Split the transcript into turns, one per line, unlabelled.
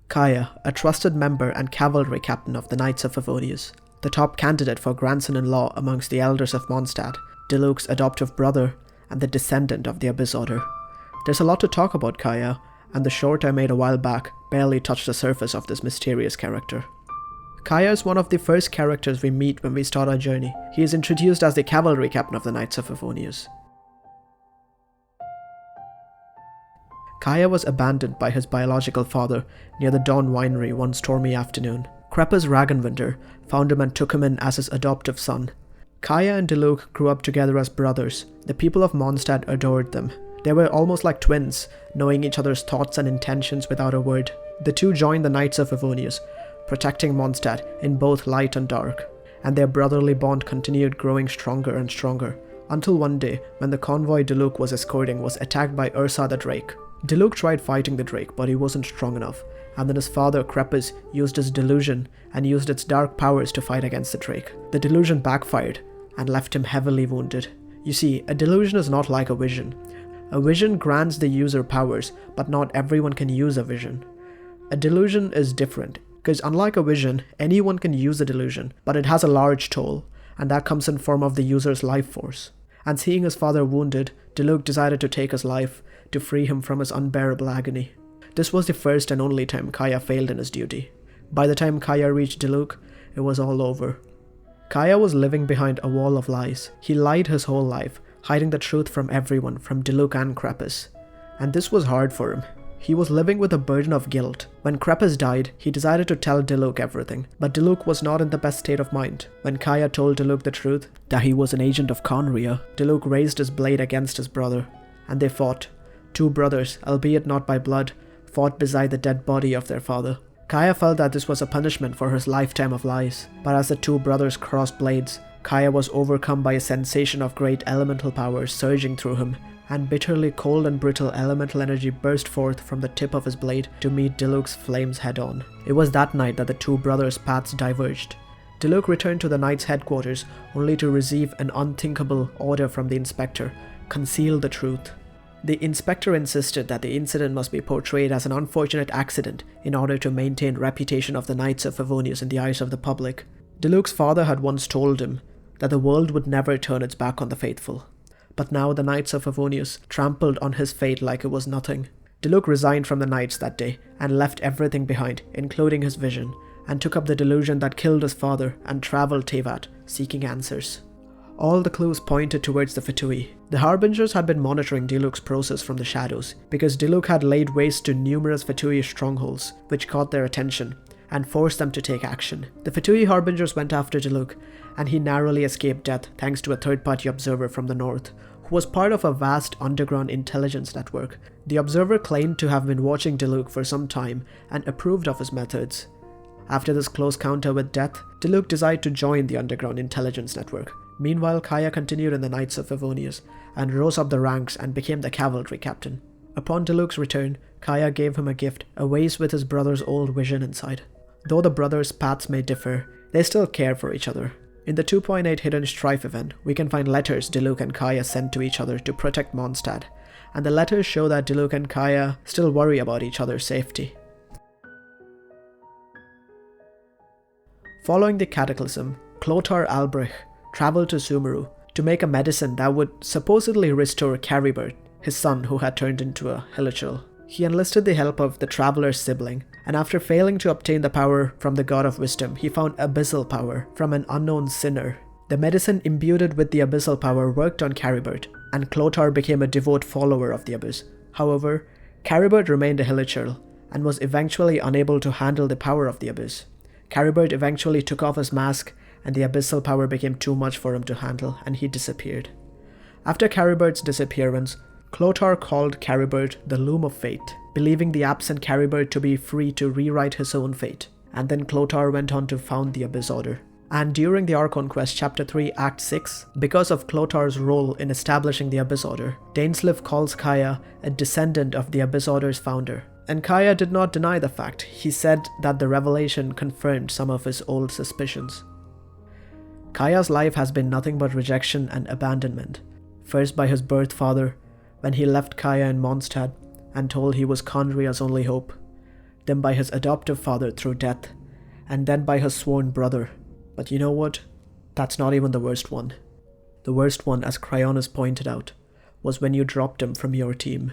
Kaeya, a trusted member and cavalry captain of the Knights of Favonius, the top candidate for grandson-in-law amongst the elders of Mondstadt, Diluc's adoptive brother, and the descendant of the Abyss Order. There's a lot to talk about Kaeya, and the short I made a while back barely touched the surface of this mysterious character. Kaeya is one of the first characters we meet when we start our journey. He is introduced as the cavalry captain of the Knights of Favonius. Kaeya was abandoned by his biological father near the Dawn Winery one stormy afternoon. Krepa's Ragnvindr found him and took him in as his adoptive son. Kaeya and Diluc grew up together as brothers. The people of Mondstadt adored them. They were almost like twins, knowing each other's thoughts and intentions without a word. The two joined the Knights of Favonius, protecting Mondstadt in both light and dark, and their brotherly bond continued growing stronger and stronger, until one day when the convoy Diluc was escorting was attacked by Ursa the Drake. Diluc tried fighting the Drake, but he wasn't strong enough, and then his father Krepas used his delusion and used its dark powers to fight against the Drake. The delusion backfired and left him heavily wounded. You see, a delusion is not like a vision. A vision grants the user powers, but not everyone can use a vision. A delusion is different, because unlike a vision, anyone can use a delusion, but it has a large toll, and that comes in form of the user's life force. And seeing his father wounded, Diluc decided to take his life to free him from his unbearable agony. This was the first and only time Kaeya failed in his duty. By the time Kaeya reached Diluc, it was all over. Kaeya was living behind a wall of lies. He lied his whole life, hiding the truth from everyone, from Diluc and Krepas. And this was hard for him. He was living with a burden of guilt. When Krepas died, he decided to tell Diluc everything, but Diluc was not in the best state of mind. When Kaeya told Diluc the truth, that he was an agent of Conria, Diluc raised his blade against his brother, and they fought. Two brothers, albeit not by blood, fought beside the dead body of their father. Kaeya felt that this was a punishment for his lifetime of lies, but as the two brothers crossed blades, Kaeya was overcome by a sensation of great elemental power surging through him, and bitterly cold and brittle elemental energy burst forth from the tip of his blade to meet Diluc's flames head-on. It was that night that the two brothers' paths diverged. Diluc returned to the Knight's headquarters only to receive an unthinkable order from the Inspector: conceal the truth. The Inspector insisted that the incident must be portrayed as an unfortunate accident in order to maintain reputation of the Knights of Favonius in the eyes of the public. Diluc's father had once told him that the world would never turn its back on the faithful. But now the Knights of Favonius trampled on his fate like it was nothing. Diluc resigned from the Knights that day and left everything behind, including his vision, and took up the delusion that killed his father and traveled Teyvat, seeking answers. All the clues pointed towards the Fatui. The Harbingers had been monitoring Diluc's process from the shadows, because Diluc had laid waste to numerous Fatui strongholds, which caught their attention and forced them to take action. The Fatui Harbingers went after Diluc, and he narrowly escaped death thanks to a third-party observer from the north, who was part of a vast underground intelligence network. The observer claimed to have been watching Diluc for some time and approved of his methods. After this close counter with death, Diluc decided to join the underground intelligence network. Meanwhile, Kaeya continued in the Knights of Favonius and rose up the ranks and became the cavalry captain. Upon Diluc's return, Kaeya gave him a gift, a vase with his brother's old vision inside. Though the brothers' paths may differ, they still care for each other. In the 2.8 Hidden Strife event, we can find letters Diluc and Kaeya sent to each other to protect Mondstadt, and the letters show that Diluc and Kaeya still worry about each other's safety. Following the cataclysm, Clothar Albrecht traveled to Sumeru to make a medicine that would supposedly restore Caribert, his son who had turned into a Hilichurl. He enlisted the help of the traveler's sibling, and after failing to obtain the power from the God of Wisdom, he found abyssal power from an unknown sinner. The medicine imbued with the abyssal power worked on Caribert, and Clothar became a devout follower of the Abyss. However, Caribert remained a Hilichurl, and was eventually unable to handle the power of the Abyss. Caribert eventually took off his mask, and the abyssal power became too much for him to handle, and he disappeared. After Caribert's disappearance, Clothar called Caribert the Loom of Fate, believing the absent Caribert to be free to rewrite his own fate, and then Clothar went on to found the Abyss Order. And during the Archon Quest Chapter 3 Act 6, because of Clothar's role in establishing the Abyss Order, Dainsleif calls Kaeya a descendant of the Abyss Order's founder. And Kaeya did not deny the fact. He said that the revelation confirmed some of his old suspicions. Kaeya's life has been nothing but rejection and abandonment, first by his birth father, when he left Kaeya in Mondstadt and told he was Conria's only hope. then by his adoptive father through death, and then by his sworn brother. But you know what? That's not even the worst one. The worst one, as Cryonis pointed out, was when you dropped him from your team.